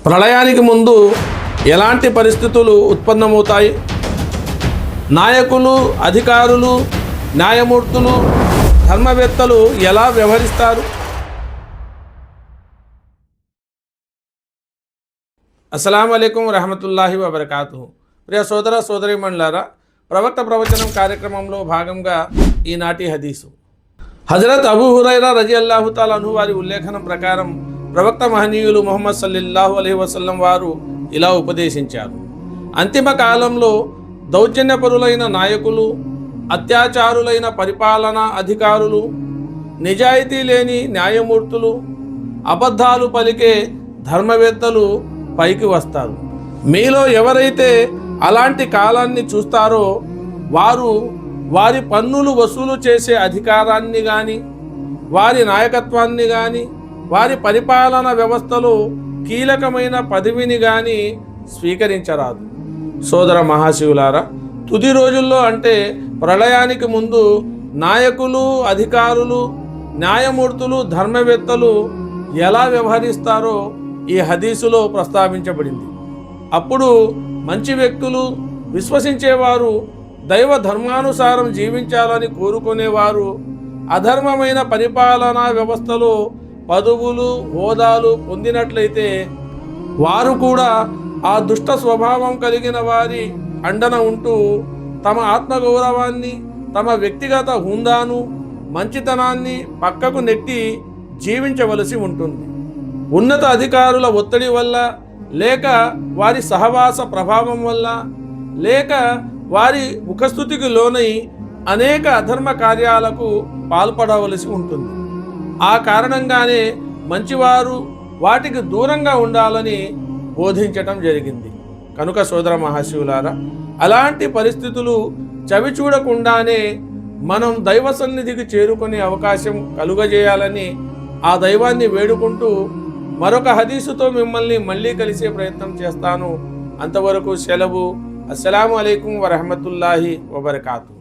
ప్రళయానికి ముందు ఎలాంటి పరిస్థితులు ఉత్పన్నమవుతాయి? నాయకులు, అధికారులు, న్యాయమూర్తులు, ధర్మవేత్తలు ఎలా వ్యవహరిస్తారు? అస్సలాము అలైకుం వరహమతుల్లాహి వబరకాతుహు. ప్రియ సోదర సోదరీమణులారా, ప్రవక్త ప్రవచనం కార్యక్రమంలో భాగంగా ఈనాటి హదీసు. హజరత్ అబూ హురైరా రజియల్లాహు తాలా అన్హు వారి ఉల్లేఖనం ప్రకారం ప్రవక్త మహనీయులు ముహమ్మద్ సల్లల్లాహు అలైహి వసల్లం వారు ఇలా ఉపదేశించారు: అంతిమ కాలంలో దౌర్జన్యపరులైన నాయకులు, అత్యాచారులైన పరిపాలనా అధికారులు, నిజాయితీ లేని న్యాయమూర్తులు, అబద్ధాలు పలికే ధర్మవేత్తలు పైకి వస్తారు. మీలో ఎవరైతే అలాంటి కాలాన్ని చూస్తారో వారు వారి పన్నులు వసూలు చేసే అధికారాన్ని కానీ, వారి నాయకత్వాన్ని కానీ, వారి పరిపాలన వ్యవస్థలో కీలకమైన పదవిని కానీ స్వీకరించరాదు. సోదర మహాశివులారా, తుది రోజుల్లో అంటే ప్రళయానికి ముందు నాయకులు, అధికారులు, న్యాయమూర్తులు, ధర్మవేత్తలు ఎలా వ్యవహరిస్తారో ఈ హదీసులో ప్రస్తావించబడింది. అప్పుడు మంచి వ్యక్తులు, విశ్వసించేవారు, దైవ ధర్మానుసారం జీవించాలని కోరుకునేవారు అధర్మమైన పరిపాలనా వ్యవస్థలో పదవులు, హోదాలు పొందినట్లయితే వారు కూడా ఆ దుష్ట స్వభావం కలిగిన వారి అండన ఉంటూ తమ ఆత్మగౌరవాన్ని, తమ వ్యక్తిగత హుందాను, మంచితనాన్ని పక్కకు నెట్టి జీవించవలసి ఉంటుంది. ఉన్నత అధికారుల ఒత్తిడి వల్ల, లేక వారి సహవాస ప్రభావం వల్ల, లేక వారి ముఖస్థుతికి లోనై అనేక అధర్మ కార్యాలకు పాల్పడవలసి ఉంటుంది. ఆ కారణంగానే మంచివారు వాటికి దూరంగా ఉండాలని బోధించటం జరిగింది. కనుక సోదర మహాశివులారా, అలాంటి పరిస్థితులు చవి చూడకుండానే మనం దైవ సన్నిధికి చేరుకునే అవకాశం కలుగజేయాలని ఆ దైవాన్ని వేడుకుంటూ మరొక హదీసుతో మిమ్మల్ని మళ్ళీ కలిసే ప్రయత్నం చేస్తాను. అంతవరకు సెలవు. అస్సలాము అలైకుం వరహమతుల్లాహి వబరకాతు.